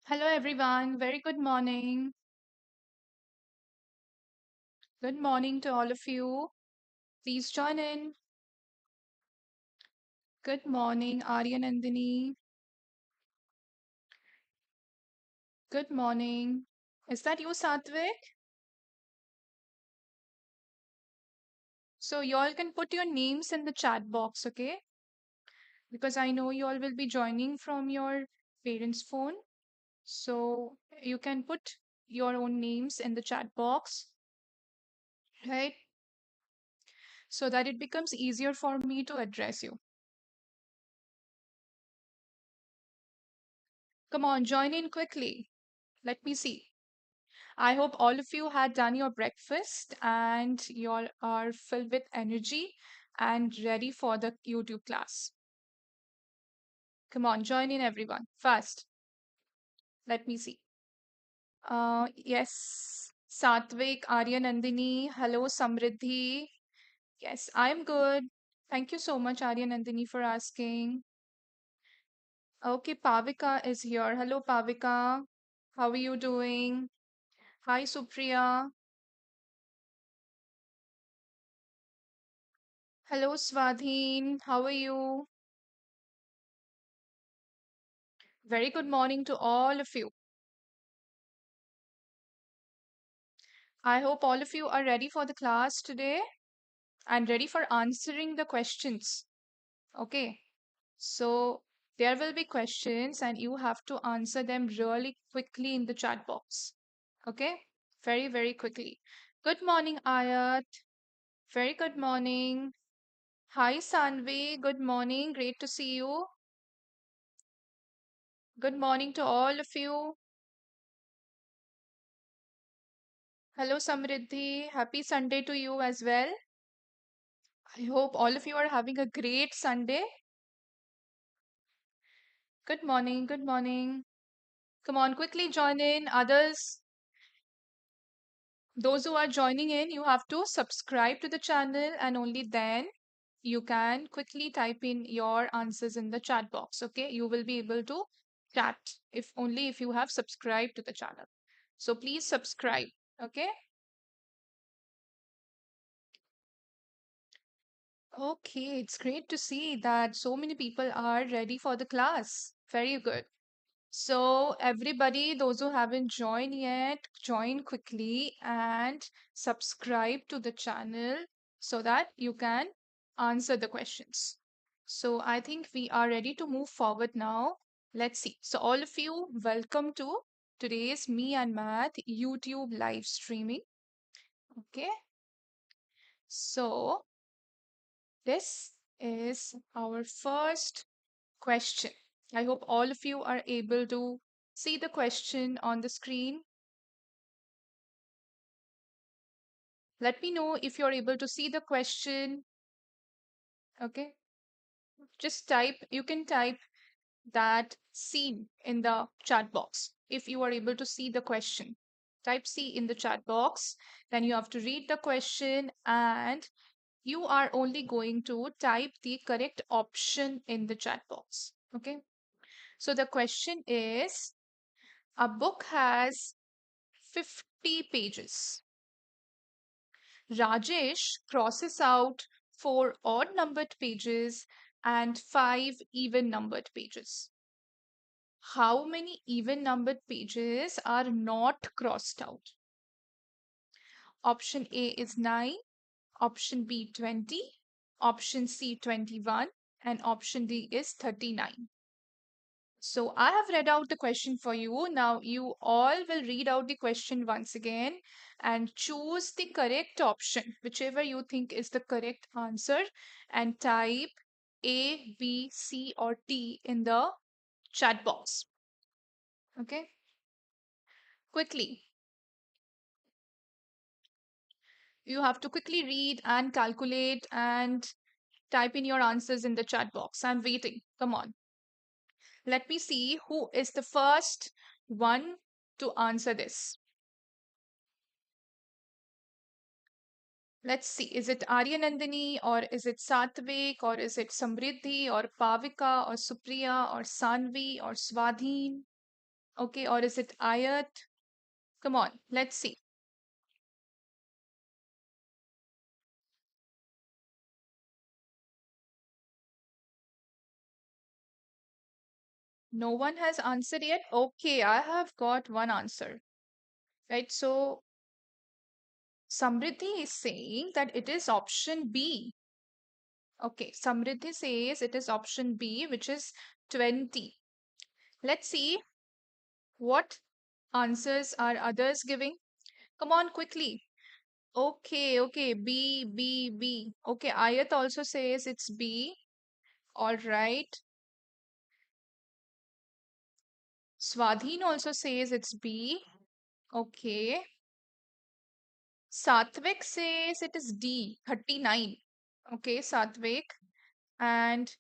Hello, everyone. Very good morning. Good morning to all of you. Please join in. Good morning, Arya Nandini. Good morning. Is that you, Satvik? So, you all can put your names in the chat box, okay? Because I know you all will be joining from your parents' phone. So, you can put your own names in the chat box, right? So that it becomes easier for me to address you. Come on, join in quickly. Let me see. I hope all of you had done your breakfast and you all are filled with energy and ready for the YouTube class. Come on, join in everyone. Fast. Let me see. Yes, Satvik, Arya Nandini. Hello, Samriddhi. Yes, I'm good. Thank you so much, Arya Nandini, for asking. Okay, Pavika is here. Hello, Pavika. How are you doing? Hi, Supriya. Hello, Swadhin. How are you? Very good morning to all of you. I hope all of you are ready for the class today and ready for answering the questions. Okay, so there will be questions and you have to answer them really quickly in the chat box. Okay, very, very quickly. Good morning, Ayat. Very good morning. Hi, Sanvi. Good morning. Great to see you. Good morning to all of you. Hello, Samriddhi. Happy Sunday to you as well. I hope all of you are having a great Sunday. Good morning. Good morning. Come on, quickly join in. Others, those who are joining in, you have to subscribe to the channel and only then you can quickly type in your answers in the chat box. Okay, you will be able to chat if only if you have subscribed to the channel. So please subscribe. Okay. Okay, it's great to see that so many people are ready for the class. Very good. So, everybody, those who haven't joined yet, join quickly and subscribe to the channel so that you can answer the questions. So, I think we are ready to move forward now. Let's see. So, all of you, welcome to today's Me and Math YouTube live streaming. Okay. So, this is our first question. I hope all of you are able to see the question on the screen. Let me know if you're able to see the question. Okay, just type, you can type that scene in the chat box if you are able to see the question. Type C in the chat box, then you have to read the question and you are only going to type the correct option in the chat box. Okay, so the question is a book has 50 pages. Rajesh crosses out 4 odd-numbered pages and 5 even-numbered pages. How many even-numbered pages are not crossed out? Option A is 9, option B 20, option C 21, and option D is 39. So I have read out the question for you. Now you all will read out the question once again and choose the correct option, whichever you think is the correct answer, and type A, B, C, or D in the chat box. Okay, quickly. You have to quickly read and calculate and type in your answers in the chat box. I'm waiting. Come on. Let me see who is the first one to answer this. Let's see, is it Arya Nandini or is it Satvik or is it Samriddhi or Pavika or Supriya or Sanvi or Swadhin? Okay, or is it ayat? Come on, let's see. No one has answered yet. Okay, I have got one answer. Right, so Samriddhi is saying that it is option B. Okay, Samriddhi says it is option B, which is 20. Let's see what answers are others giving. Come on, quickly. Okay, okay, B, B, B. Okay, Ayat also says it's B. All right. Swadhin also says it's B. Okay. Satvik says it is D, 39. Okay, Satvik. And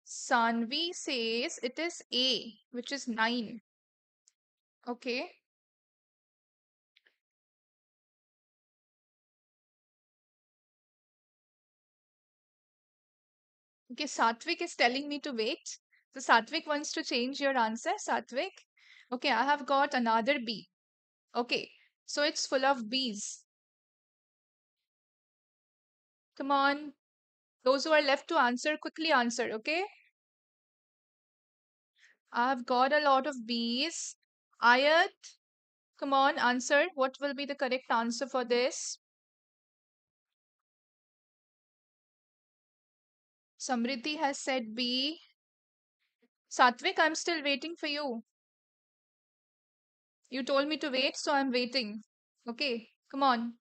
Sanvi says it is A, which is 9. Okay. Okay, Satvik is telling me to wait. So Satvik wants to change your answer, Satvik. Okay, I have got another B. Okay, so it's full of B's. Come on. Those who are left to answer, quickly answer, okay? I've got a lot of B's. Ayat, come on, answer. What will be the correct answer for this? Samriddhi has said B. Satvik, I'm still waiting for you. You told me to wait, so I'm waiting. Okay, come on.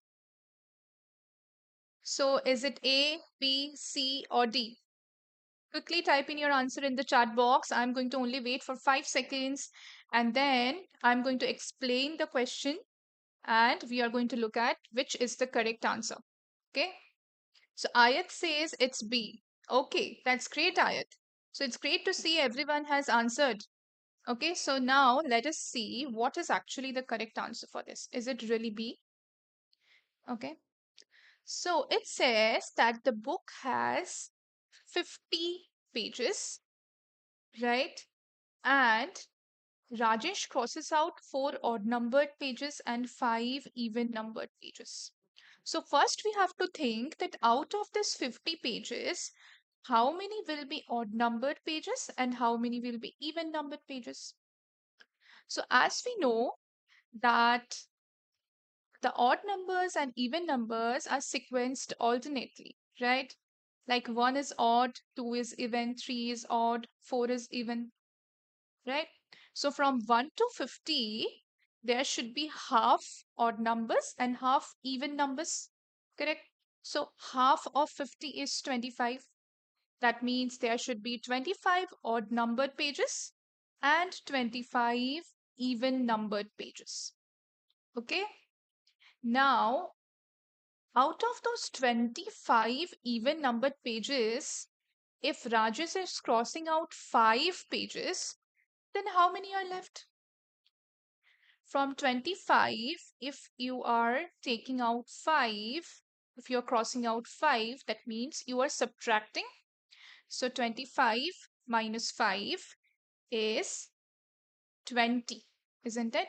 So is it A, B, C, or D? Quickly type in your answer in the chat box. I'm going to only wait for 5 seconds and then I'm going to explain the question and we are going to look at which is the correct answer. Okay. So Ayat says it's B. Okay, that's great, Ayat. So it's great to see everyone has answered. Okay, so now let us see what is actually the correct answer for this. Is it really B? Okay. So it says that the book has 50 pages, right? And Rajesh crosses out 4 odd-numbered pages and 5 even-numbered pages. So first we have to think that out of this 50 pages, how many will be odd-numbered pages and how many will be even-numbered pages? So as we know that the odd numbers and even numbers are sequenced alternately, right? Like 1 is odd, 2 is even, 3 is odd, 4 is even, right? So from 1 to 50, there should be half odd numbers and half even numbers, correct? So half of 50 is 25. That means there should be 25 odd numbered pages and 25 even numbered pages. Okay? Now, out of those 25 even numbered pages, if Rajesh is crossing out 5 pages, then how many are left? From 25, if you are taking out 5, if you're crossing out 5, that means you are subtracting. So 25 minus 5 is 20, isn't it?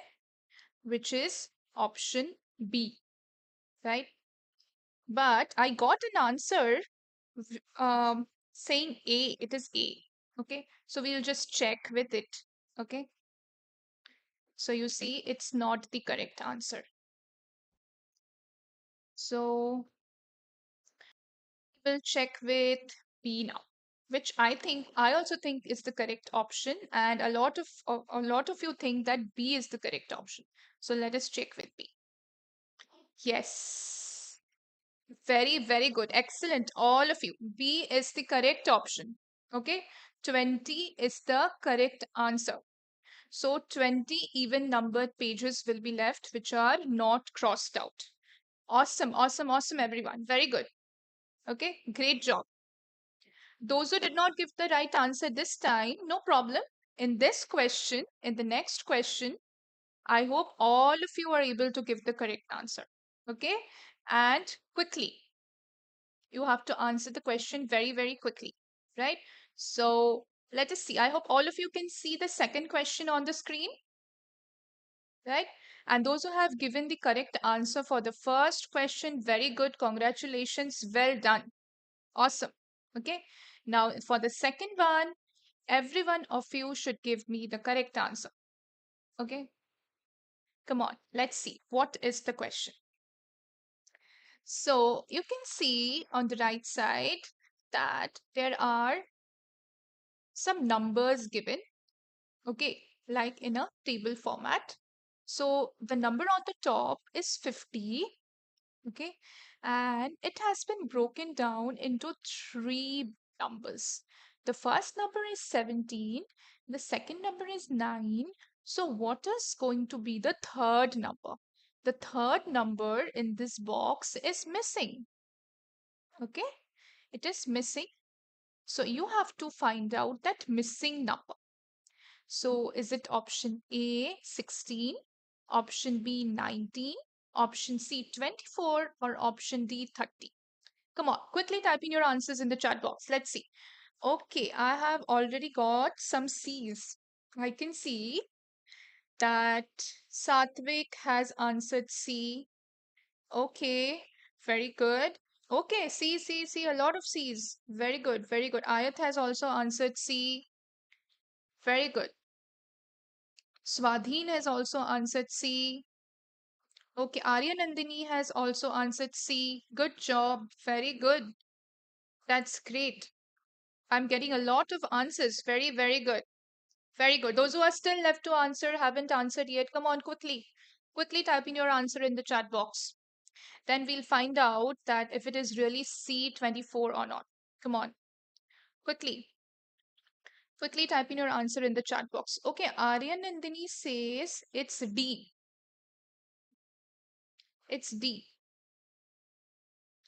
Which is option B, right? But I got an answer saying A, it is A. Okay, so we'll just check with it. Okay, so you see, it's not the correct answer. So we'll check with B now, which I also think is the correct option, and a lot of you think that B is the correct option. So let us check with B. Yes, very, very good. Excellent. All of you. B is the correct option. Okay. 20 is the correct answer. So 20 even numbered pages will be left, which are not crossed out. Awesome, awesome, awesome, everyone. Very good. Okay. Great job. Those who did not give the right answer this time, no problem. In this question, in the next question, I hope all of you are able to give the correct answer. Okay. And quickly. You have to answer the question very, very quickly, right? So let us see. I hope all of you can see the second question on the screen. right? And those who have given the correct answer for the first question, very good. Congratulations. Well done. Awesome. Okay. Now, for the second one, every one of you should give me the correct answer. Okay. Come on. Let's see. What is the question? So, you can see on the right side that there are some numbers given. Okay. Like in a table format. So, the number on the top is 50. Okay, and it has been broken down into three numbers. The first number is 17, the second number is 9. So what is going to be the third number? The third number in this box is missing. Okay, it is missing. So you have to find out that missing number. So is it option A 16, option B 19, option C 24, or option D 30? Come on, quickly type in your answers in the chat box. Let's see. Okay, I have already got some C's. I can see that Satvik has answered C. Okay, very good. Okay, C, a lot of C's. Very good, very good. Ayat has also answered C. Very good. Swadhin has also answered C. Okay, Arya Nandini has also answered C. Good job. Very good. That's great. I'm getting a lot of answers. Very, very good. Very good. Those who are still left to answer, haven't answered yet, come on, quickly. Quickly type in your answer in the chat box. Then we'll find out that if it is really C24 or not. Come on, quickly. Quickly type in your answer in the chat box. Okay, Aryan Nandini says it's D. It's D.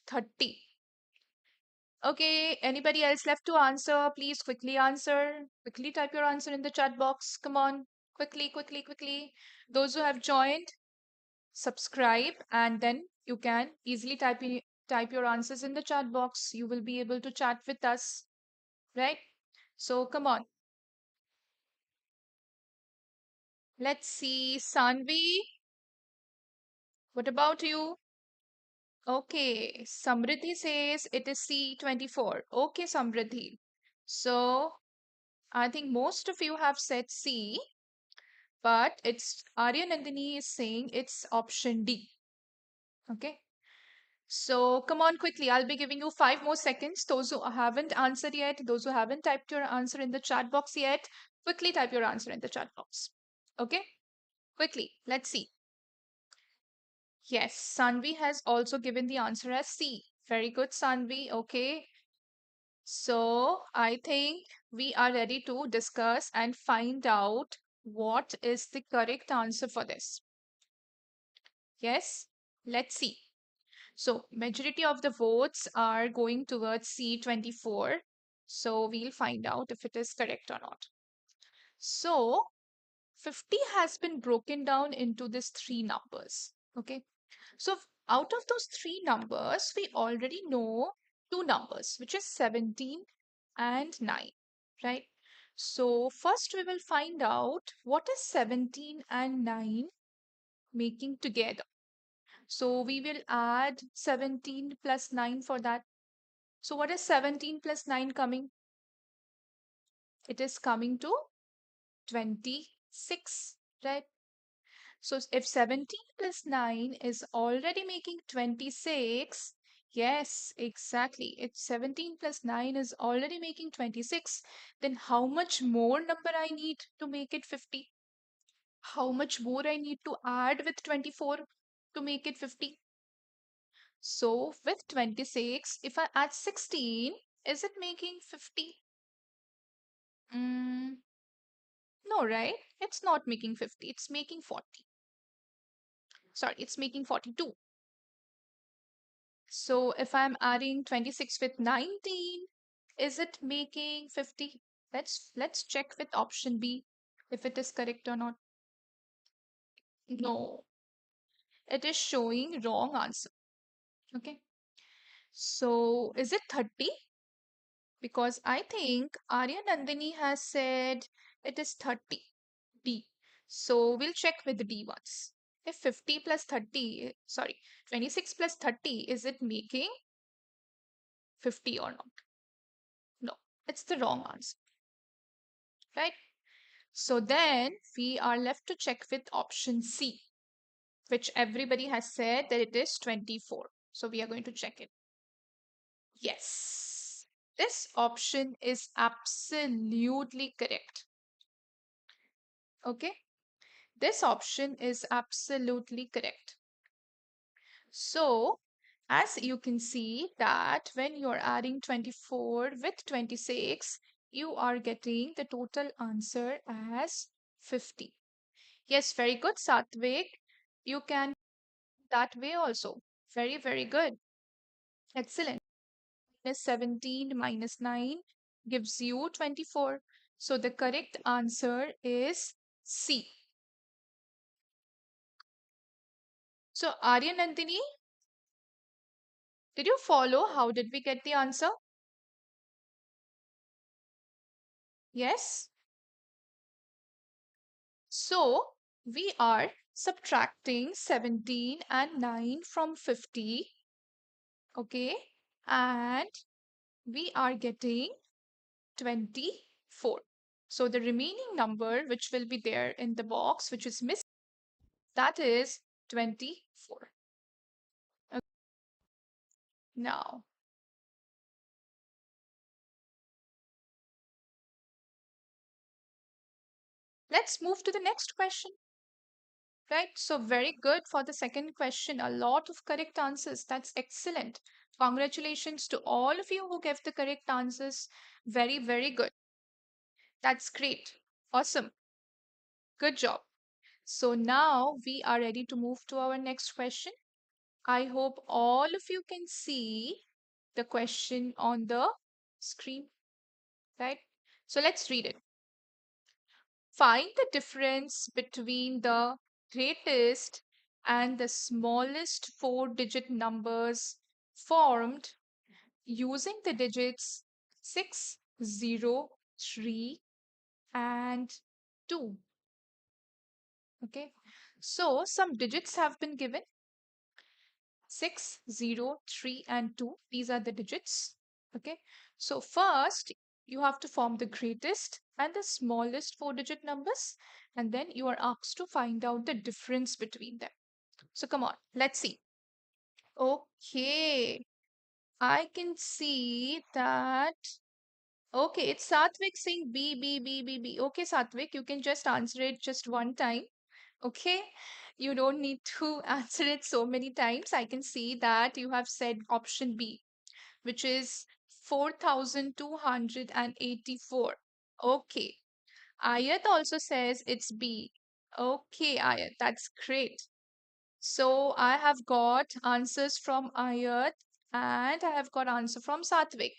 30. Okay, anybody else left to answer? Please quickly answer. Quickly type your answer in the chat box. Come on, quickly, quickly, quickly. Those who have joined, subscribe, and then you can easily type your answers in the chat box. You will be able to chat with us, right? So come on. Let's see. Sanvi, what about you? Okay. Samriddhi says it is C24. Okay, Samriddhi. So I think most of you have said C, but it's Arya Nandini is saying it's option D. Okay. So come on quickly. I'll be giving you 5 more seconds. Those who haven't answered yet, those who haven't typed your answer in the chat box yet, quickly type your answer in the chat box. Okay? Quickly. Let's see. Yes, Sanvi has also given the answer as C. Very good, Sanvi. Okay. So I think we are ready to discuss and find out what is the correct answer for this. Yes? Let's see. So majority of the votes are going towards C24. So we'll find out if it is correct or not. So 50 has been broken down into these three numbers. Okay. So out of those three numbers, we already know two numbers, which is 17 and 9, right? So first we will find out what is 17 and 9 making together. So we will add 17 plus 9 for that. So what is 17 plus 9 coming? It is coming to 26, right? So if 17 plus 9 is already making 26, yes, exactly. If 17 plus 9 is already making 26, then how much more number I need to make it 50? How much more I need to add with 24 to make it 50? So with 26, if I add 16, is it making 50? Mm, no, right? It's not making 50. It's making 40. Sorry, it's making 42. So if I'm adding 26 with 19, is it making 50? Let's check with option B if it is correct or not. No, it is showing wrong answer. Okay. So is it 30? Because I think Arya Nandini has said it is 30. D. So we'll check with the D ones. If 50 plus 30, sorry, 26 plus 30, is it making 50 or not? No, it's the wrong answer, right? So then we are left to check with option C, which everybody has said that it is 24. So we are going to check it. Yes, this option is absolutely correct. Okay, this option is absolutely correct. So, as you can see that when you're adding 24 with 26, you are getting the total answer as 50. Yes, very good, Satvik. You can that way also. Very, very good. Excellent. Minus 17 minus 9 gives you 24. So the correct answer is C. So Arya Nandini, did you follow? How did we get the answer? Yes. So we are subtracting 17 and 9 from 50. Okay. And we are getting 24. So the remaining number which will be there in the box, which is missing, that is 24. Okay. Now, let's move to the next question. Right, so very good for the second question. A lot of correct answers. That's excellent. Congratulations to all of you who gave the correct answers. Very, very good. That's great. Awesome. Good job. So now we are ready to move to our next question. I hope all of you can see the question on the screen, right? So let's read it. Find the difference between the greatest and the smallest four-digit numbers formed using the digits 6, 0, 3, and 2. Okay, so some digits have been given 6, 0, 3, and 2. These are the digits. Okay, so first you have to form the greatest and the smallest four-digit numbers, and then you are asked to find out the difference between them. So come on, let's see. Okay, I can see that. Okay, it's Satvik saying B, B, B, B, B. Okay, Satvik, you can just answer it just one time. Okay, you don't need to answer it so many times. I can see that you have said option B, which is 4,284. Okay, Ayat also says it's B. Okay, Ayat, that's great. So I have got answers from Ayat and I have got answer from Satvik.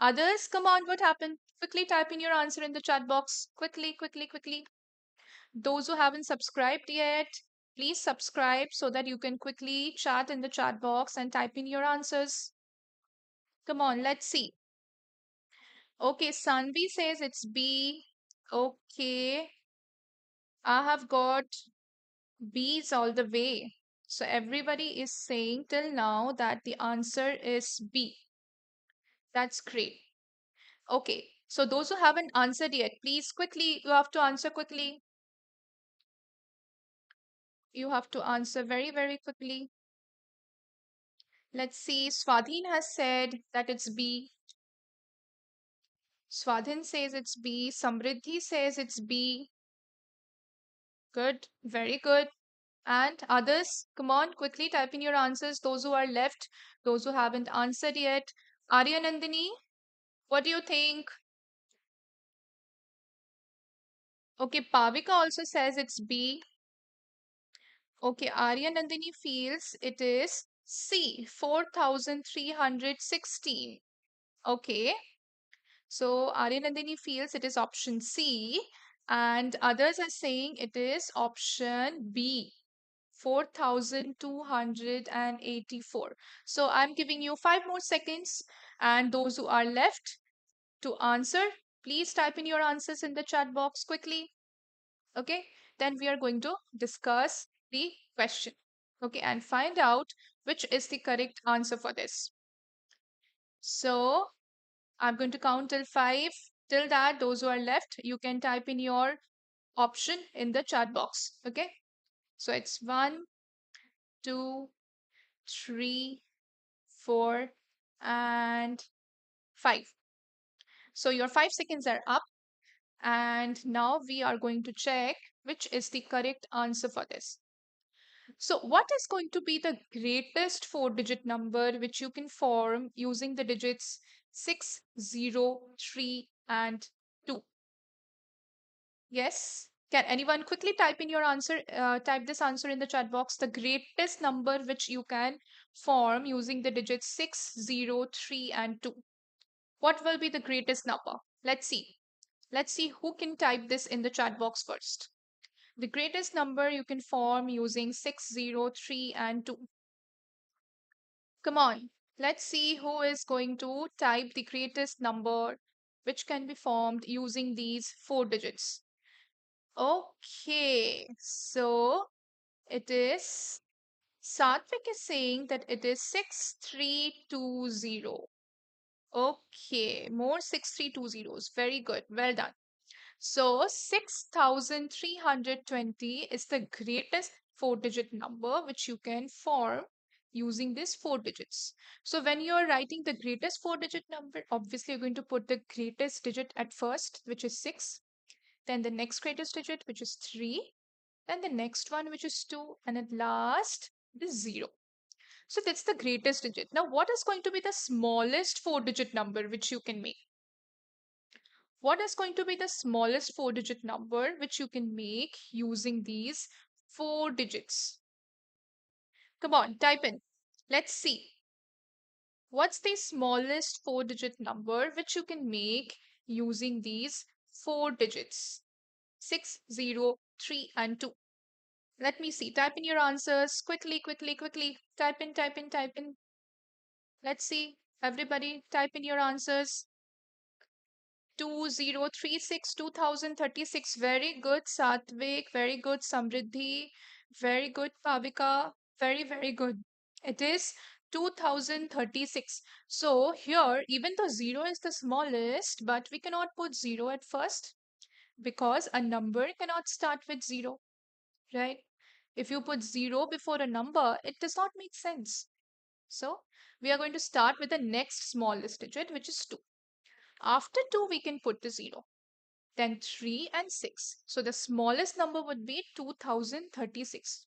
Others, come on, what happened? Quickly type in your answer in the chat box. Quickly, quickly, quickly. Those who haven't subscribed yet, please subscribe so that you can quickly chat in the chat box and type in your answers. Come on, let's see. Okay, Sanvi says it's B. Okay, I have got B's all the way. So everybody is saying till now that the answer is B. That's great. Okay, so those who haven't answered yet, please quickly, you have to answer quickly. You have to answer very, very quickly. Let's see. Swadhin has said that it's B. Swadhin says it's B. Samriddhi says it's B. Good. Very good. And others, come on, quickly type in your answers. Those who are left, those who haven't answered yet. Arya Nandini, what do you think? Okay, Pavika also says it's B. Okay, Arya Nandini feels it is C, 4,316. Okay, so Arya Nandini feels it is option C, and others are saying it is option B, 4,284. So I'm giving you 5 more seconds, and those who are left to answer, please type in your answers in the chat box quickly. Okay, Then we are going to discuss the question, okay, and find out which is the correct answer for this. So I'm going to count till 5. Till that, those who are left, you can type in your option in the chat box. Okay. So it's 1, 2, 3, 4, and 5. So your 5 seconds are up. And now we are going to check which is the correct answer for this. So what is going to be the greatest 4-digit number which you can form using the digits 6, 0, 3, and 2? Yes. Can anyone quickly type in your answer? Type this answer in the chat box. The greatest number which you can form using the digits 6, 0, 3, and 2. What will be the greatest number? Let's see. Let's see who can type this in the chat box first. The greatest number you can form using 6, 0, 3, and 2. Come on. Let's see who is going to type the greatest number which can be formed using these 4 digits. Okay, so it is Satvik is saying that it is 6320. Okay, more 6320s. Very good. Well done. So 6320 is the greatest 4-digit number which you can form using these 4 digits. So when you are writing the greatest 4-digit number, obviously you're going to put the greatest digit at first, which is 6, then the next greatest digit, which is 3, then the next one, which is 2, and at last, the 0. So that's the greatest digit. Now, what is going to be the smallest 4-digit number which you can make? What is going to be the smallest 4-digit number which you can make using these 4 digits? Come on, type in. Let's see. What's the smallest 4-digit number which you can make using these 4 digits? 6, 0, 3, and 2. Let me see. Type in your answers quickly, quickly, quickly. Type in, type in, type in. Let's see. Everybody, type in your answers. 2036, 2036. Very good, Satvik. Very good, Samriddhi. Very good, Pavika. Very, very good. It is 2036. So here, even though 0 is the smallest, but we cannot put 0 at first because a number cannot start with 0, right? If you put 0 before a number, it does not make sense. So we are going to start with the next smallest digit, which is 2. After 2, we can put the 0. Then 3 and 6. So the smallest number would be 2036.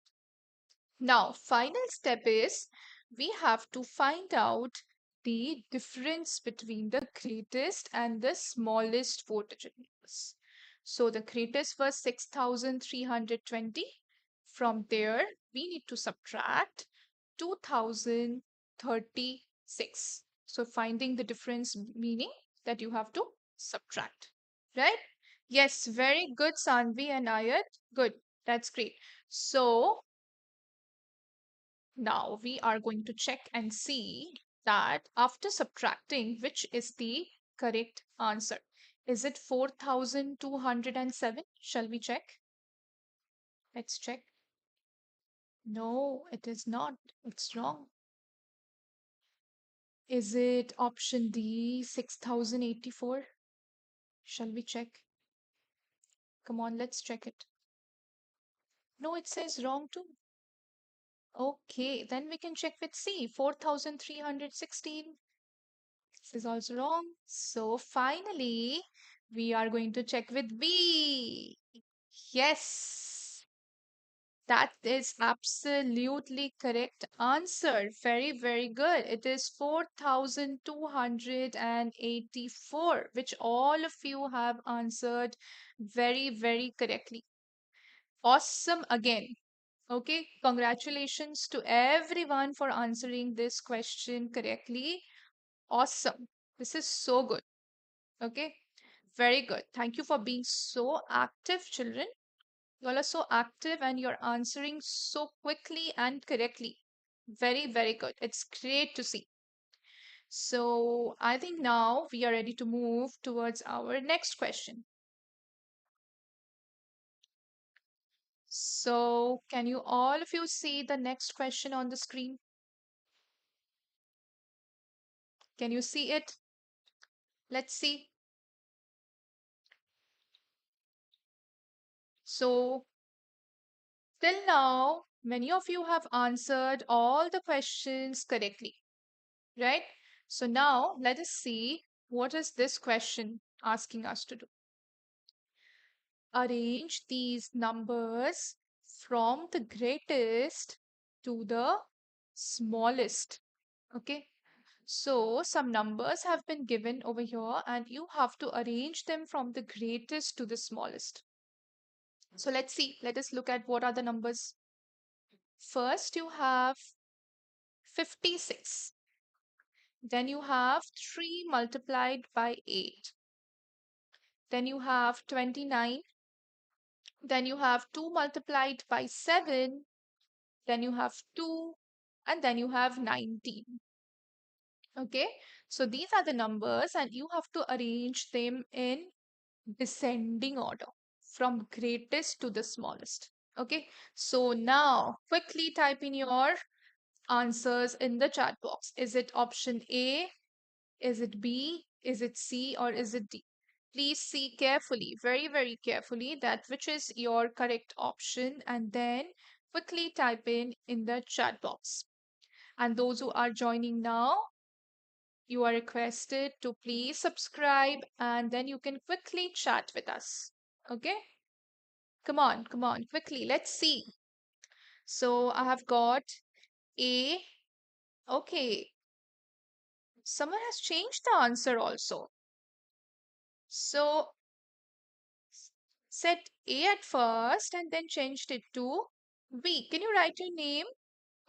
Now, final step is we have to find out the difference between the greatest and the smallest 4-digit numbers. So the greatest was 6320. From there, we need to subtract 2036. So finding the difference meaning that you have to subtract, right? Yes, very good, Sanvi and Ayat. Good, that's great. So now we are going to check and see that after subtracting, which is the correct answer. Is it 4207? Shall we check? Let's check. No, it is not. It's wrong. Is it option D, 6084? Shall we check? Come on, let's check it. No, it says wrong too. Okay, then we can check with C, 4316. This is also wrong. So finally, we are going to check with B. Yes, that is absolutely correct answer. Very, very good. It is 4284, which all of you have answered very, very correctly. Awesome again. Okay, congratulations to everyone for answering this question correctly. Awesome. This is so good. Okay, very good. Thank you for being so active, children. You all are so active and you're answering so quickly and correctly. Very, very good. It's great to see. So I think now we are ready to move towards our next question. So, can you all of you see the next question on the screen? Can you see it? Let's see. So, till now, many of you have answered all the questions correctly, right? So now let us see what is this question asking us to do. Arrange these numbers from the greatest to the smallest. Okay. So some numbers have been given over here and you have to arrange them from the greatest to the smallest. So let's see. Let us look at what are the numbers. First, you have 56. Then you have 3 multiplied by 8. Then you have 29. Then you have 2 multiplied by 7. Then you have 2. And then you have 19. Okay. So these are the numbers and you have to arrange them in descending order from greatest to the smallest. Okay. So now quickly type in your answers in the chat box. Is it option A? Is it B? Is it C? Or is it D? Please see carefully, very, very carefully, that which is your correct option and then quickly type in the chat box. And those who are joining now, you are requested to please subscribe and then you can quickly chat with us. Okay? Come on, quickly. Let's see. So I have got A. Okay. Someone has changed the answer also. So said A at first and then changed it to B. Can you write your name?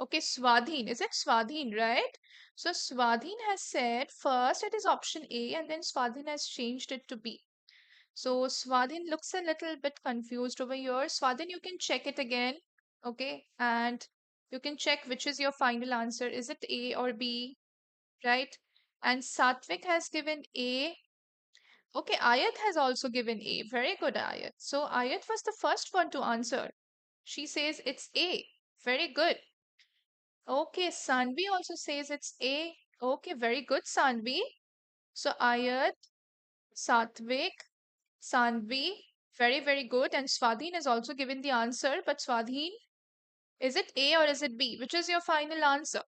Okay, Swadhin. Is it Swadhin, right? So Swadhin has said first it is option A and then Swadhin has changed it to B. So Swadhin looks a little bit confused over here. Swadhin, you can check it again. Okay, and you can check which is your final answer. Is it A or B, right? And Satvik has given A. Okay, Ayat has also given A. Very good, Ayat. So Ayat was the first one to answer. She says it's A. Very good. Okay, Sanvi also says it's A. Okay, very good, Sanvi. So Ayat, Satvik, Sanvi, very, very good. And Swadhin has also given the answer. But Swadhin, is it A or is it B? Which is your final answer?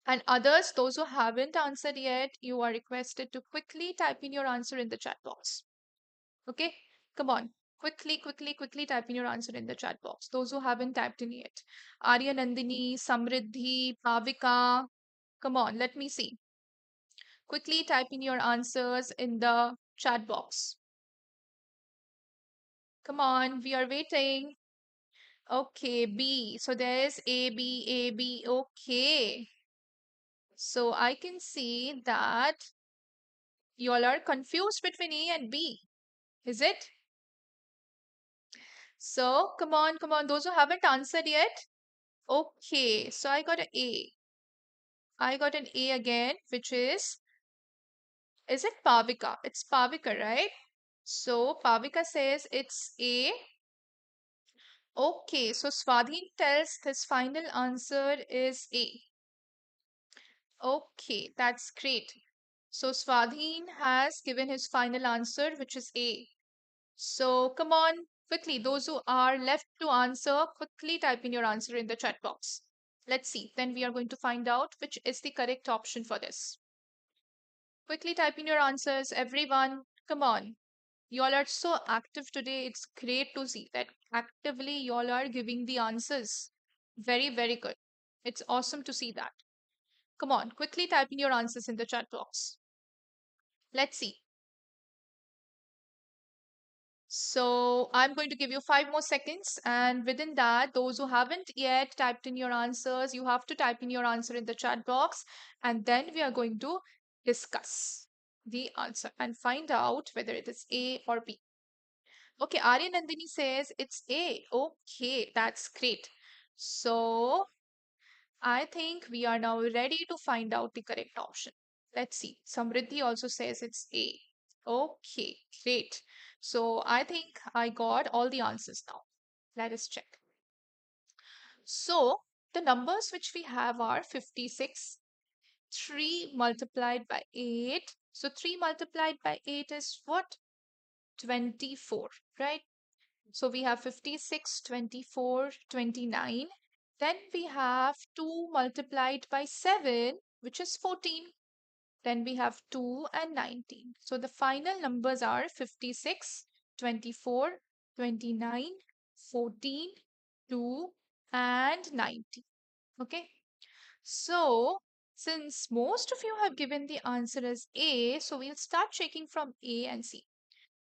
And others, those who haven't answered yet, you are requested to quickly type in your answer in the chat box. Okay, come on. Quickly type in your answer in the chat box. Those who haven't typed in yet. Arya Nandini, Samriddhi, Bhavika. Come on, let me see. Quickly type in your answers in the chat box. Come on, we are waiting. Okay, B. So there's A, B, A, B. Okay. So I can see that you all are confused between A and B. Is it? So come on. Those who haven't answered yet. Okay, so I got an A. I got an A again, which is it Pavika? It's Pavika, right? So Pavika says it's A. Okay, so Swadhin tells his final answer is A. Okay, that's great. So Swadhin has given his final answer, which is A. So come on, quickly, those who are left to answer, quickly type in your answer in the chat box. Let's see. Then we are going to find out which is the correct option for this. Quickly type in your answers, everyone. Come on. Y'all are so active today. It's great to see that actively y'all are giving the answers. Very, very good. It's awesome to see that. Come on, quickly type in your answers in the chat box. Let's see. So I'm going to give you 5 more seconds, and within that, those who haven't yet typed in your answers, you have to type in your answer in the chat box, and then we are going to discuss the answer and find out whether it is A or B. Okay, Arya Nandini says it's A. Okay, that's great. So I think we are now ready to find out the correct option. Let's see. Samriddhi also says it's A. Okay, great. So I think I got all the answers now. Let us check. So the numbers which we have are 56, 3 multiplied by 8. So 3 multiplied by 8 is what? 24, right? So we have 56, 24, 29. Then we have 2 multiplied by 7, which is 14. Then we have 2 and 19. So the final numbers are 56, 24, 29, 14, 2, and 19. Okay. So since most of you have given the answer as A, so we'll start checking from A and C.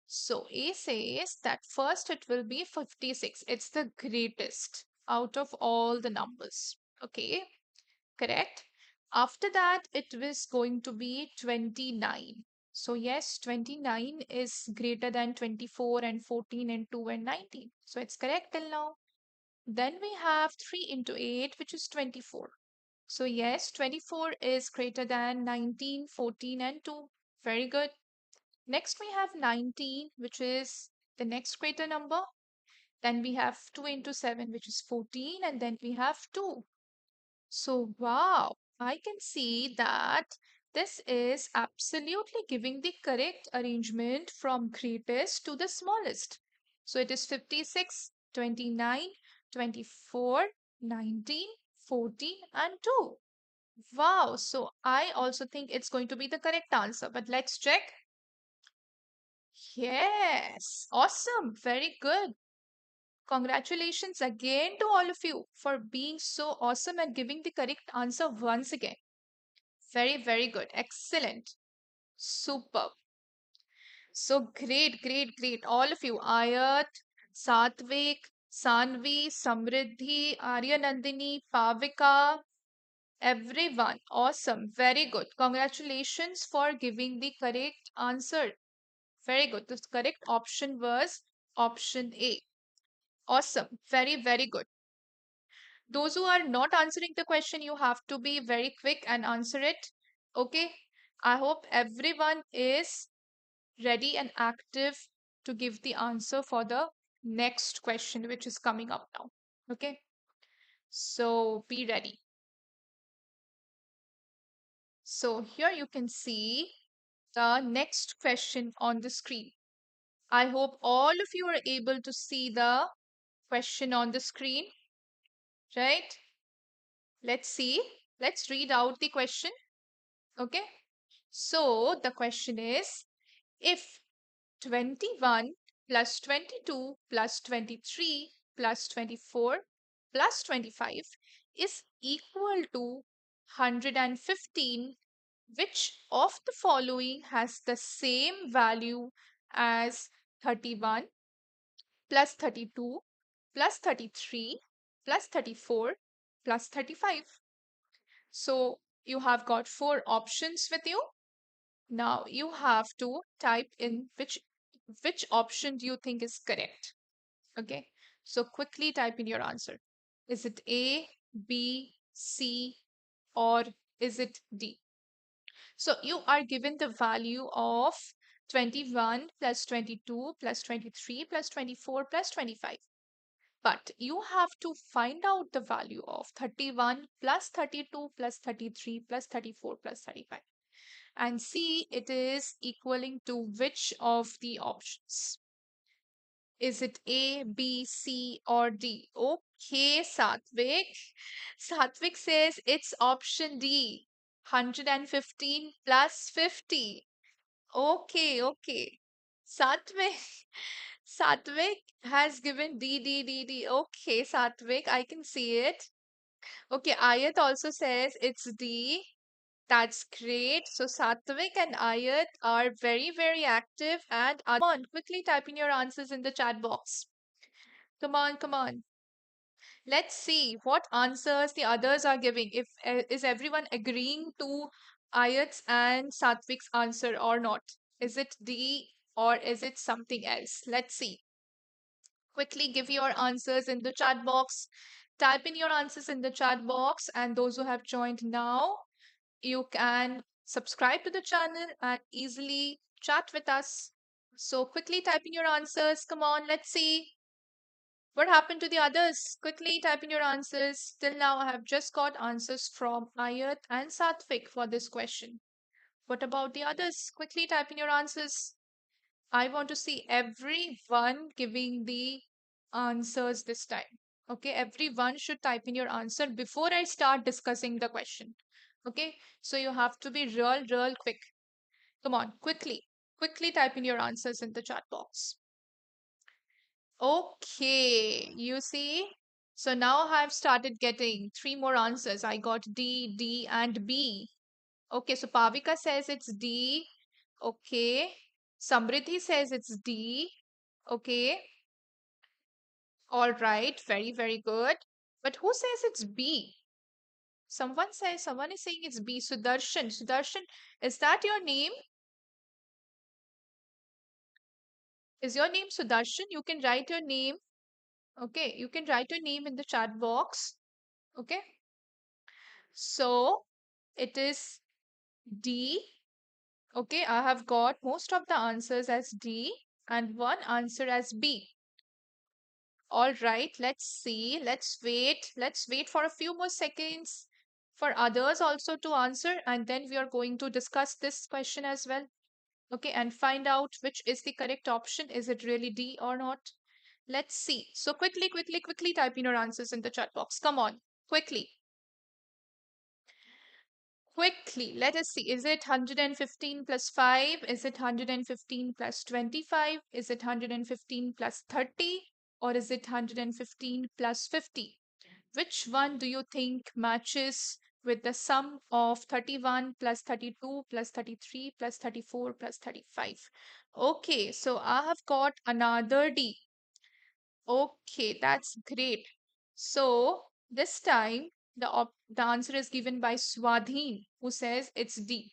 So A says that first it will be 56. It's the greatest out of all the numbers. Okay, correct. After that, it was going to be 29. So yes, 29 is greater than 24 and 14 and 2 and 19. So it's correct till now. Then we have 3 into 8, which is 24. So yes, 24 is greater than 19, 14 and 2. Very good. Next, we have 19, which is the next greater number. Then we have 2 into 7, which is 14. And then we have 2. So, wow, I can see that this is absolutely giving the correct arrangement from greatest to the smallest. So, it is 56, 29, 24, 19, 14, and 2. Wow, so I also think it's going to be the correct answer. But let's check. Yes, awesome. Very good. Congratulations again to all of you for being so awesome and giving the correct answer once again. Very, very good. Excellent. Superb. So great, great, great. All of you. Ayat, Satvik, Sanvi, Samriddhi, Arya Nandini, Pavika, everyone. Awesome. Very good. Congratulations for giving the correct answer. Very good. The correct option was option A. Awesome. Very, very good. Those who are not answering the question, you have to be very quick and answer it. Okay. I hope everyone is ready and active to give the answer for the next question, which is coming up now. Okay. So be ready. So here you can see the next question on the screen. I hope all of you are able to see the question on the screen, right? Let's see. Let's read out the question. Okay. So the question is, if 21 plus 22 plus 23 plus 24 plus 25 is equal to 115, which of the following has the same value as 31 plus 32 plus 33 plus 34 plus 35? So you have got four options with you. Now you have to type in which option do you think is correct. Okay. So quickly type in your answer. Is it A, B, C, or is it D? So you are given the value of 21 plus 22 plus 23 plus 24 plus 25. But you have to find out the value of 31 plus 32 plus 33 plus 34 plus 35 and see it is equaling to which of the options. Is it A, B, C, or D? Okay, Satvik. Satvik says it's option D, 115 plus 50. Okay, okay. Satvik, Satvik has given D, D, D, D. Okay, Satvik, I can see it. Okay, Ayat also says it's D. That's great. So Satvik and Ayat are very, very active. And come on, quickly type in your answers in the chat box. Come on, come on. Let's see what answers the others are giving. If is everyone agreeing to Ayat's and Satvik's answer or not? Is it D or is it something else? Let's see. Quickly give your answers in the chat box. Type in your answers in the chat box. And those who have joined now, you can subscribe to the channel and easily chat with us. So quickly type in your answers. Come on, let's see. What happened to the others? Quickly type in your answers. Till now, I have just got answers from Ayat and Satvik for this question. What about the others? Quickly type in your answers. I want to see everyone giving the answers this time. Okay, everyone should type in your answer before I start discussing the question. Okay, so you have to be real quick. Come on, quickly. Quickly type in your answers in the chat box. Okay, you see? So now I've started getting three more answers. I got D, D, and B. Okay, so Pavika says it's D. Okay. Samriddhi says it's D. Okay. All right. Very good. But who says it's B? Someone is saying it's B. Sudarshan. Sudarshan, is that your name? Is your name Sudarshan? You can write your name. Okay. You can write your name in the chat box. Okay. So it is D. Okay. I have got most of the answers as D and one answer as B. All right, let's see. Let's wait. Let's wait for a few more seconds for others also to answer, and then we are going to discuss this question as well. Okay, and find out which is the correct option. Is it really D or not? Let's see. So quickly type in your answers in the chat box. Come on, quickly. Quickly, let us see. Is it 115 plus 5? Is it 115 plus 25? Is it 115 plus 30? Or is it 115 plus 50? Which one do you think matches with the sum of 31 plus 32 plus 33 plus 34 plus 35? Okay, so I have got another D. Okay, that's great. So this time the answer is given by Swadhin, who says it's D.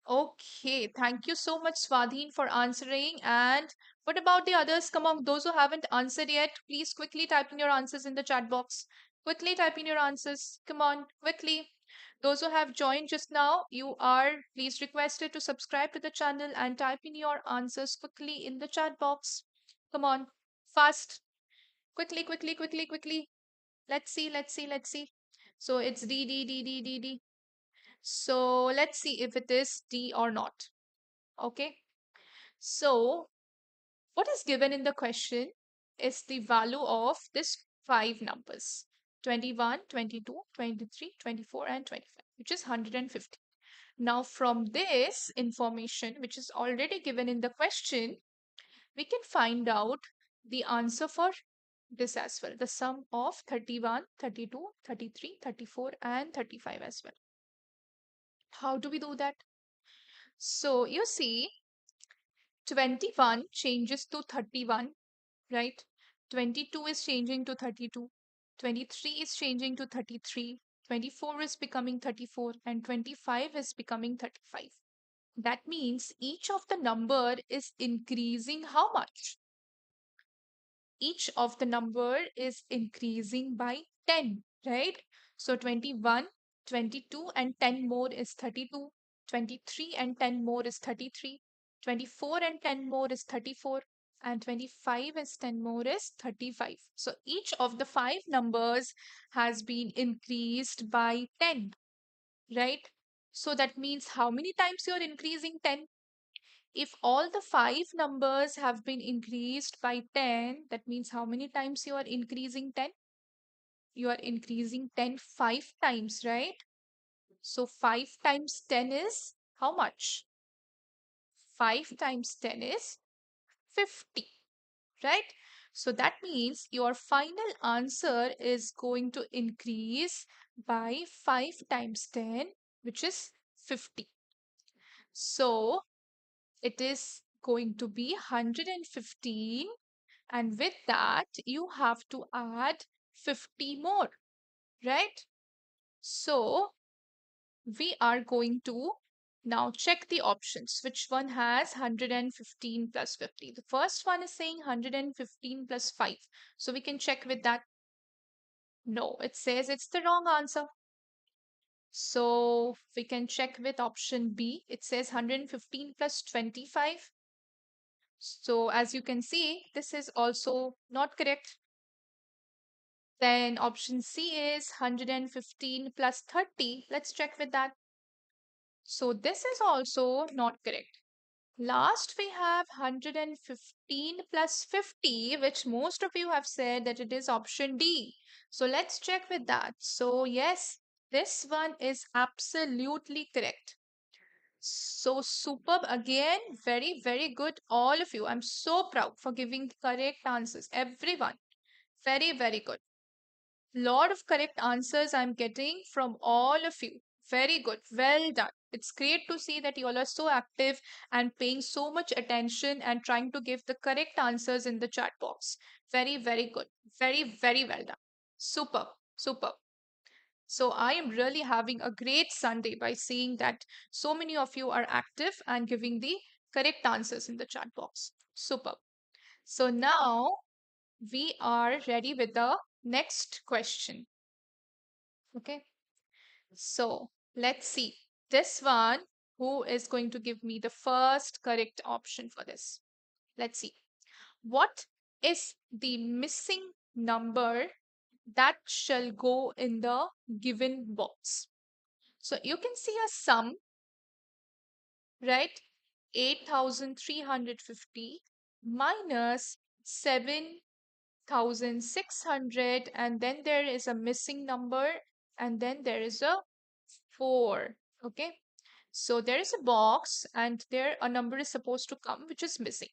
Okay, thank you so much, Swadhin, for answering. And what about the others? Come on, those who haven't answered yet, please quickly type in your answers in the chat box. Quickly type in your answers. Come on, quickly. Those who have joined just now, you are please requested to subscribe to the channel and type in your answers quickly in the chat box. Come on, fast. Quickly. Let's see. So it's D. So let's see if it is D or not. Okay. So what is given in the question is the value of this five numbers 21, 22, 23, 24, and 25, which is 150. Now, from this information, which is already given in the question, we can find out the answer for this as well, the sum of 31, 32, 33, 34, and 35 as well. How do we do that? So you see, 21 changes to 31, right? 22 is changing to 32, 23 is changing to 33, 24 is becoming 34, and 25 is becoming 35. That means each of the number is increasing how much? Each of the number is increasing by 10, right? So 21, 22, and 10 more is 32, 23 and 10 more is 33, 24 and 10 more is 34, and 25 is 10 more is 35. So each of the five numbers has been increased by 10, right? So that means how many times you're increasing 10? If all the five numbers have been increased by 10, that means how many times you are increasing 10? You are increasing 10 five times, right? So 5 times 10 is how much? 5 times 10 is 50, right? So that means your final answer is going to increase by 5 times 10, which is 50. So it is going to be 115, and with that you have to add 50 more, right? So we are going to now check the options. Which one has 115 plus 50? The first one is saying 115 plus 5. So we can check with that. No, it says it's the wrong answer. So we can check with option B. It says 115 plus 25. So as you can see, this is also not correct. Then option C is 115 plus 30. Let's check with that. So this is also not correct. Last we have 115 plus 50, which most of you have said that it is option D. So let's check with that. So yes, this one is absolutely correct. So superb again. Very, very good. All of you. I'm so proud for giving the correct answers. Everyone. Very, very good. Lot of correct answers I'm getting from all of you. Very good. Well done. It's great to see that you all are so active and paying so much attention and trying to give the correct answers in the chat box. Very, very good. Very, very well done. Super, super. So I am really having a great Sunday by seeing that so many of you are active and giving the correct answers in the chat box. Super. So now we are ready with the next question. Okay. So let's see. This one, who is going to give me the first correct option for this? Let's see. What is the missing number that shall go in the given box? So you can see a sum, right? 8,350 minus 7,600, and then there is a missing number, and then there is a 4. Okay. So there is a box, and there a number is supposed to come which is missing.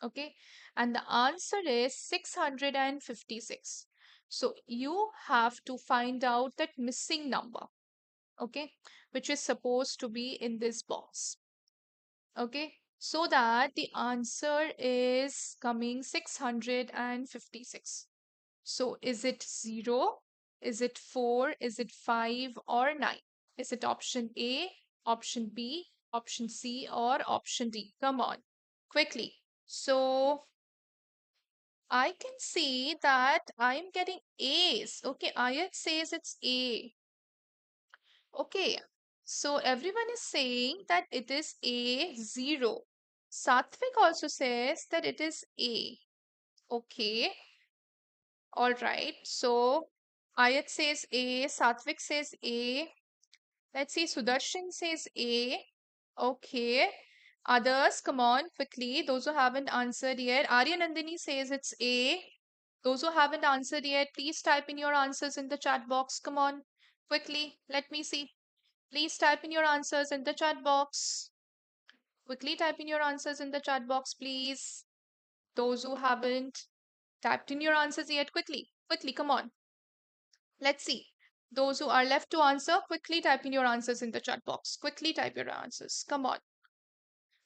Okay. And the answer is 656. So you have to find out that missing number, okay, which is supposed to be in this box. Okay, so that the answer is coming 656. So is it 0? Is it 4? Is it 5 or 9? Is it option A, option B, option C, or option D? Come on, quickly. So I can see that I'm getting A's. Okay, Ayat says it's A. Okay, so everyone is saying that it is A0. Satvik also says that it is A. Okay, all right. So Ayat says A, Satvik says A. Let's see, Sudarshan says A. Okay. Others, come on, quickly. Those who haven't answered yet. Arya Nandini says it's A. Those who haven't answered yet, please type in your answers in the chat box. Come on, quickly. Let me see. Please type in your answers in the chat box. Quickly type in your answers in the chat box, please. Those who haven't typed in your answers yet, quickly, quickly, come on. Let's see. Those who are left to answer, quickly type in your answers in the chat box. Quickly type your answers. Come on.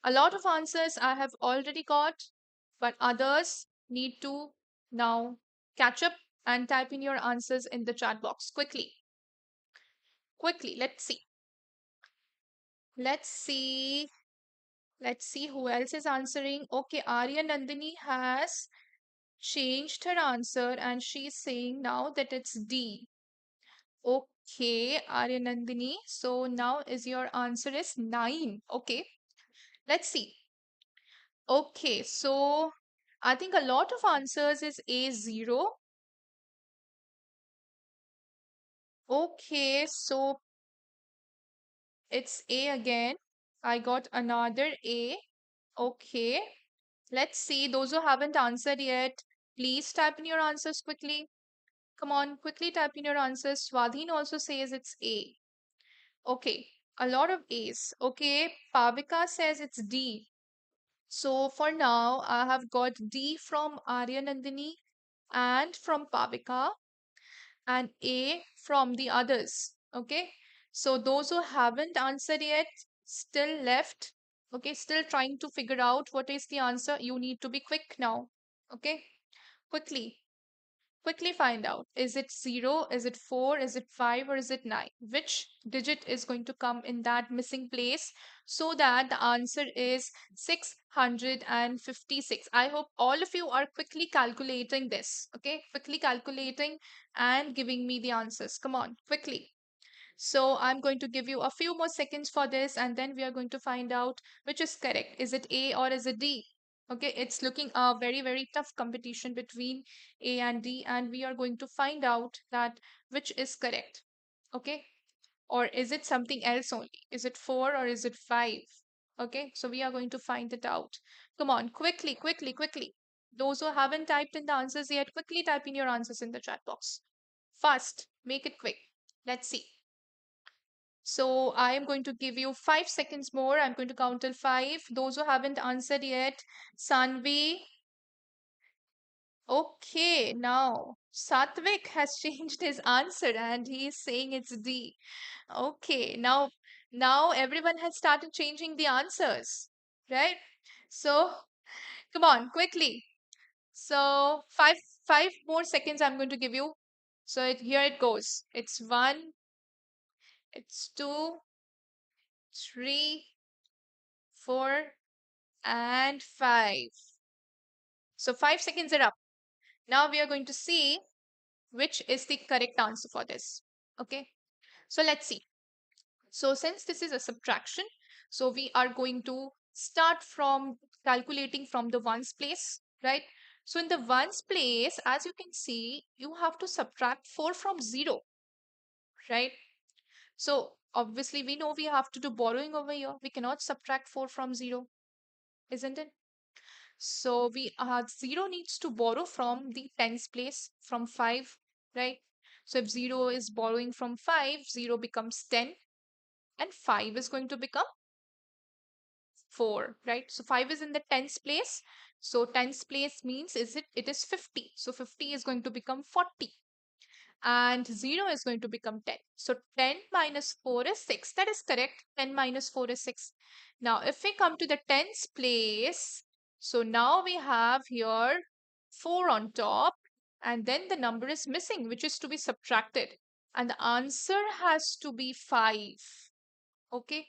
A lot of answers I have already got, but others need to now catch up and type in your answers in the chat box. Quickly. Quickly. Let's see. Let's see. Let's see who else is answering. Okay, Arya Nandini has changed her answer and she's saying now that it's D. Okay, Arya Nandini. So now is your answer is 9. Okay, let's see. Okay, so I think a lot of answers is A0. Okay, so it's A again. I got another A. Okay, let's see. Those who haven't answered yet, please type in your answers quickly. Come on, quickly type in your answers. Swadhin also says it's A. Okay, a lot of A's. Okay, Pavika says it's D. So for now, I have got D from Arya Nandini and from Pavika and A from the others. Okay, so those who haven't answered yet, still left. Okay, still trying to figure out what is the answer. You need to be quick now. Okay, quickly. Quickly find out. Is it 0? Is it 4? Is it 5? Or is it 9? Which digit is going to come in that missing place so that the answer is 656? I hope all of you are quickly calculating this. Okay, quickly calculating and giving me the answers. Come on, quickly. So I'm going to give you a few more seconds for this and then we are going to find out which is correct. Is it A or is it D? Okay, it's looking a very, very tough competition between A and D, and we are going to find out that which is correct. Okay, or is it something else only? Is it 4 or is it 5? Okay, so we are going to find it out. Come on, quickly, quickly, quickly. Those who haven't typed in the answers yet, quickly type in your answers in the chat box. Fast, make it quick. Let's see. So I am going to give you 5 seconds more. I'm going to count till 5. Those who haven't answered yet, Sanvi. Okay, now Satvik has changed his answer and he is saying it's D. Okay, now everyone has started changing the answers, right? So come on, quickly. So five more seconds I'm going to give you. So here it goes. It's 1, it's 2, 3, 4, and 5. So 5 seconds are up. Now we are going to see which is the correct answer for this. Okay. So let's see. So since this is a subtraction, so we are going to start from calculating from the ones place, right? So in the ones place, as you can see, you have to subtract 4 from 0, right? So obviously we know we have to do borrowing over here. We cannot subtract 4 from 0, isn't it? So we 0 needs to borrow from the tens place from 5, right? So if 0 is borrowing from 5, 0 becomes 10 and 5 is going to become 4, right? So 5 is in the tens place. So tens place means it is 50. So 50 is going to become 40 and 0 is going to become 10. So 10 minus 4 is 6. That is correct. 10 minus 4 is 6. Now if we come to the tens place, so now we have here 4 on top and then the number is missing which is to be subtracted and the answer has to be 5. Okay.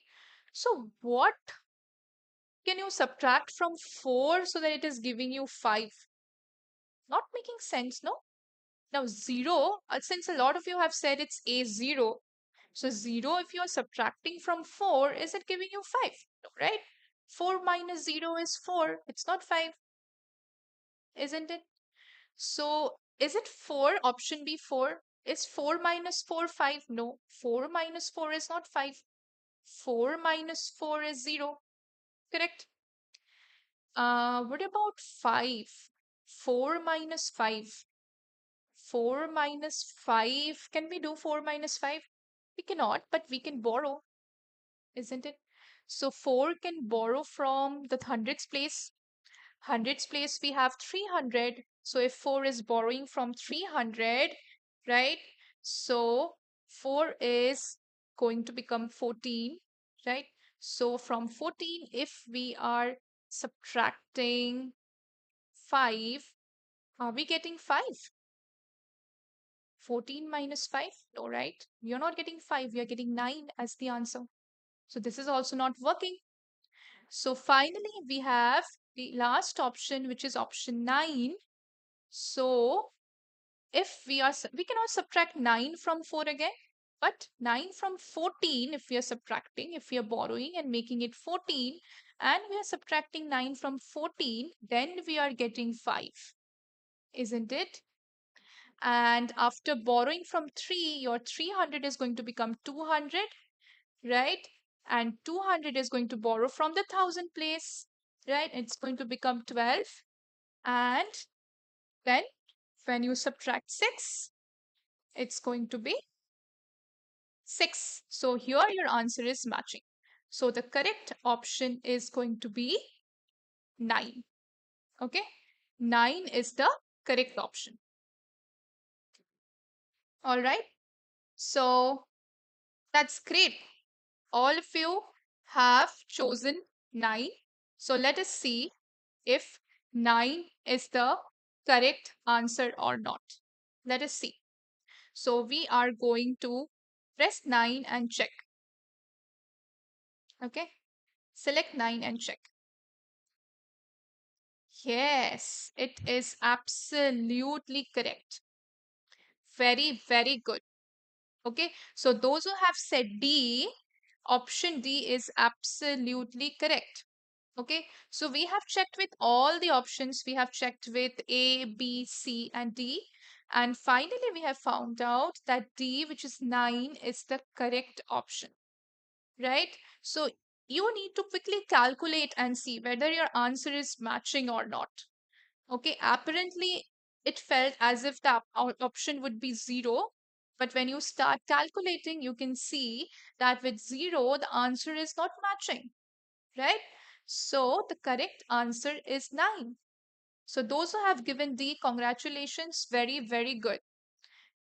So what can you subtract from 4 so that it is giving you 5? Not making sense, no? Now 0, since a lot of you have said it's A0, so 0 if you are subtracting from 4, is it giving you 5? No, right? 4 minus 0 is 4. It's not 5, isn't it? So is it 4? Option B 4. Is 4 minus 4 5? No. 4 minus 4 is not 5. 4 minus 4 is 0. Correct? What about 5? 4 minus 5. 4 minus 5. Can we do 4 minus 5? We cannot, but we can borrow, isn't it? So 4 can borrow from the hundreds place. Hundreds place we have 300. So if 4 is borrowing from 300, right? So 4 is going to become 14, right? So from 14, if we are subtracting 5, are we getting 5? 14 minus 5? No, right? We are not getting 5, we are getting 9 as the answer. So this is also not working. So finally, we have the last option, which is option 9. So if we cannot subtract 9 from 4 again, but 9 from 14, if we are subtracting, if we are borrowing and making it 14, and we are subtracting 9 from 14, then we are getting 5, isn't it? And after borrowing from 3, your 300 is going to become 200, right? And 200 is going to borrow from the 1000 place, right? It's going to become 12. And then when you subtract 6, it's going to be 6. So here your answer is matching. So the correct option is going to be 9. Okay? 9 is the correct option. All right. So that's great. All of you have chosen 9. So let us see if 9 is the correct answer or not. Let us see. So we are going to press 9 and check. Okay. Select 9 and check. Yes, it is absolutely correct. Very, very good. Okay. So those who have said D, option D is absolutely correct. Okay, so we have checked with all the options. We have checked with A, B, C, and D. And finally, we have found out that D, which is 9, is the correct option, right? So you need to quickly calculate and see whether your answer is matching or not. Okay, apparently it felt as if the option would be 0. But when you start calculating, you can see that with 0, the answer is not matching, right? So the correct answer is 9. So those who have given D, congratulations, very, very good.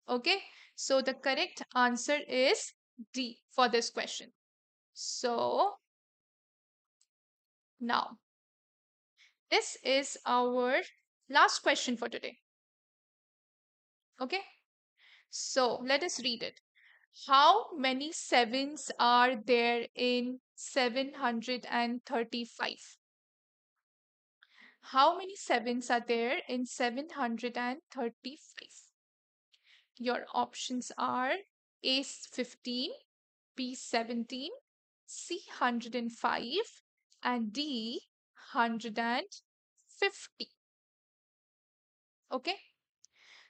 Okay, so the correct answer is D for this question. So now, this is our last question for today. Okay, so let us read it. How many sevens are there in 735? How many sevens are there in 735? Your options are A 15, B 17, C 105, and D 150. Okay,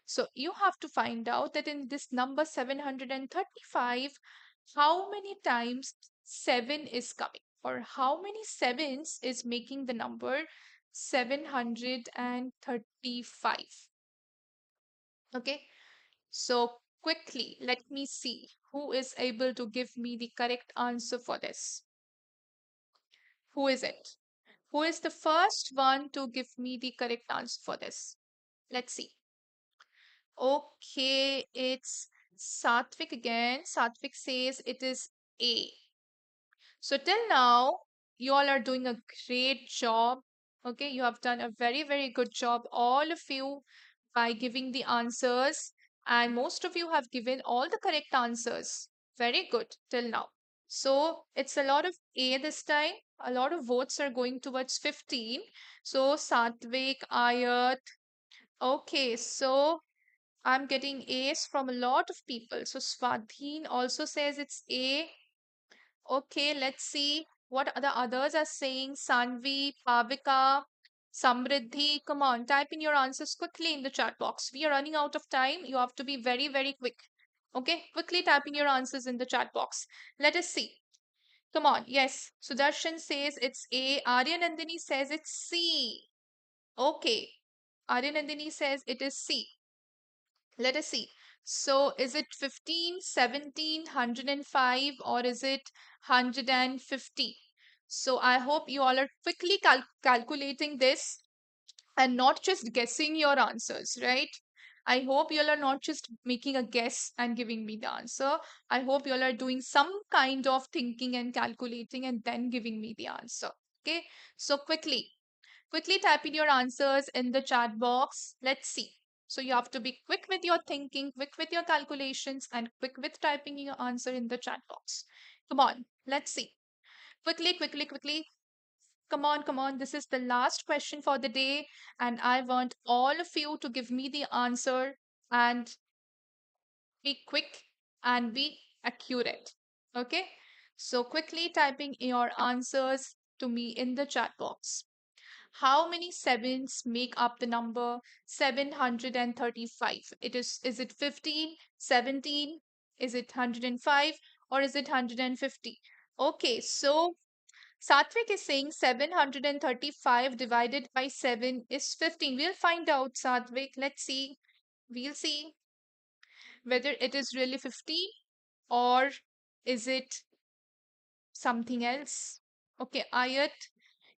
so you have to find out that in this number 735, how many times 7 is coming, or how many sevens is making the number 735. Okay, so quickly, let me see who is able to give me the correct answer for this. Who is it? Who is the first one to give me the correct answer for this? Let's see. Okay, it's Satvik again. Satvik says it is A. So till now, you all are doing a great job. Okay, you have done a very, very good job, all of you, by giving the answers. And most of you have given all the correct answers. Very good till now. So it's a lot of A this time. A lot of votes are going towards 15. So Satvik, Ayat. Okay, so I'm getting A's from a lot of people. So Swadhin also says it's A. Okay, let's see what the others are saying. Sanvi, Pavika, Samriddhi. Come on, type in your answers quickly in the chat box. We are running out of time. You have to be very, very quick. Okay, quickly type in your answers in the chat box. Let us see. Come on, yes. Sudarshan says it's A. Aryanandini says it's C. Okay. Aryanandini says it is C. Let us see. So is it 15, 17, 105, or is it 150? So I hope you all are quickly calculating this and not just guessing your answers, right? I hope you all are not just making a guess and giving me the answer. I hope you all are doing some kind of thinking and calculating and then giving me the answer. Okay, so quickly type in your answers in the chat box. Let's see. So you have to be quick with your thinking, quick with your calculations, and quick with typing your answer in the chat box. Come on, let's see. Quickly, quickly, quickly. Come on, come on. This is the last question for the day, and I want all of you to give me the answer and be quick and be accurate. Okay? So quickly typing your answers to me in the chat box. How many sevens make up the number 735? Is it 15, 17, is it 105, or is it 150? Okay, so Satvik is saying 735 divided by 7 is 15. We'll find out, Satvik. Let's see. We'll see whether it is really 15 or is it something else. Okay, Ayat.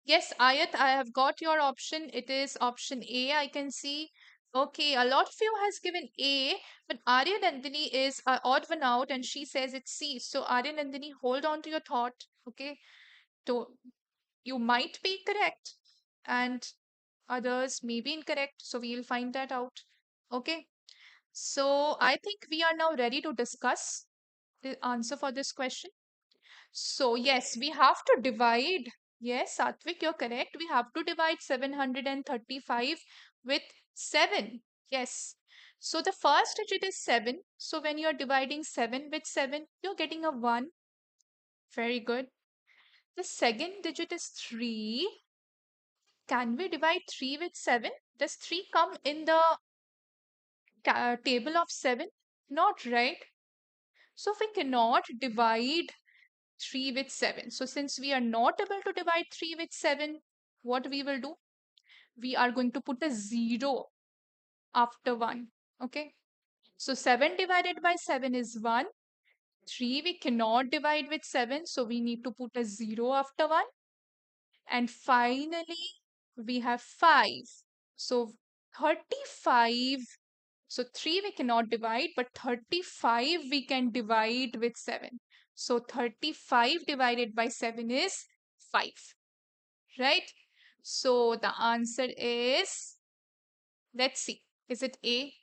Yes, Ayat, I have got your option. It is option A, I can see. Okay, a lot of you has given A, but Arya Nandini is odd one out and she says it's C. So Arya Nandini, hold on to your thought. Okay, so you might be correct and others may be incorrect. So we'll find that out. Okay, so I think we are now ready to discuss the answer for this question. So, yes, we have to divide. Yes, Satvik, you're correct. We have to divide 735 with 7. Yes. So, the first digit is 7. So, when you're dividing 7 with 7, you're getting a 1. Very good. The second digit is 3. Can we divide 3 with 7? Does 3 come in the table of 7? Not, right? So we cannot divide 3 with 7. So since we are not able to divide 3 with 7, what we will do? We are going to put a 0 after 1. Okay. So 7 divided by 7 is 1. 3 we cannot divide with 7. So we need to put a 0 after 1. And finally, we have 5. So 35. So 3 we cannot divide, but 35 we can divide with 7. So 35 divided by 7 is 5. Right? So the answer is, let's see, is it A?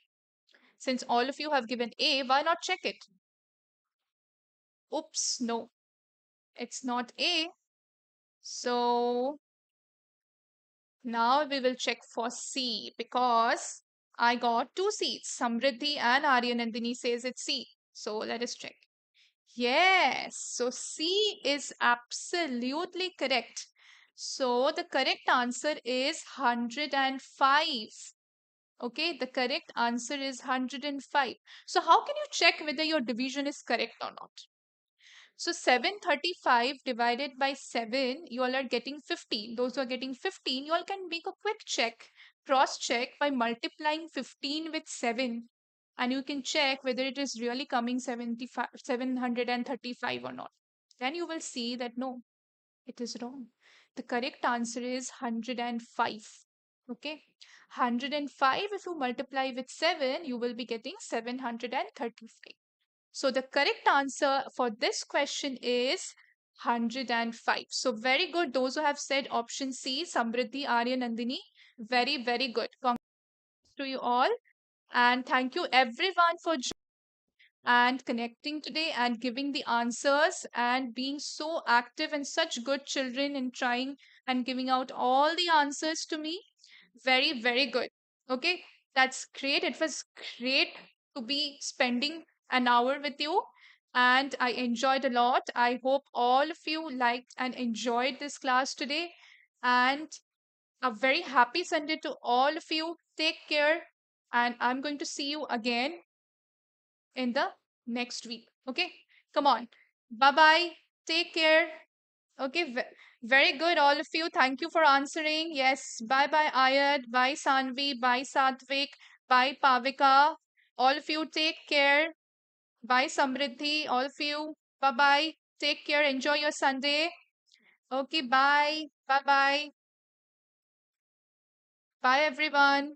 Since all of you have given A, why not check it? Oops, no, it's not A. So now we will check for C because I got 2 C's. Samriddhi and Aryanandini says it's C. So let us check. Yes, so C is absolutely correct. So the correct answer is 105. Okay, the correct answer is 105. So how can you check whether your division is correct or not? So 735 divided by 7, you all are getting 15. Those who are getting 15, you all can make a quick check, cross check by multiplying 15 with 7. And you can check whether it is really coming 735 or not. Then you will see that no, it is wrong. The correct answer is 105. Okay. 105, if you multiply with 7, you will be getting 735. So the correct answer for this question is 105. So very good. Those who have said option C, Samriddhi, Arya, Nandini, very, very good. Congrats to you all. And thank you everyone for and connecting today and giving the answers and being so active and such good children and trying and giving out all the answers to me. Very, very good. Okay, that's great. It was great to be spending an hour with you and I enjoyed a lot. I hope all of you liked and enjoyed this class today. And a very happy Sunday to all of you. Take care. And I'm going to see you again in the next week. Okay, come on. Bye bye. Take care. Okay, very good, all of you. Thank you for answering. Yes, bye bye, Ayad. Bye, Sanvi. Bye, Satvik. Bye, Pavika. All of you, take care. Bye, Samriddhi. All of you. Bye bye. Take care. Enjoy your Sunday. Okay, bye. Bye bye. Bye, everyone.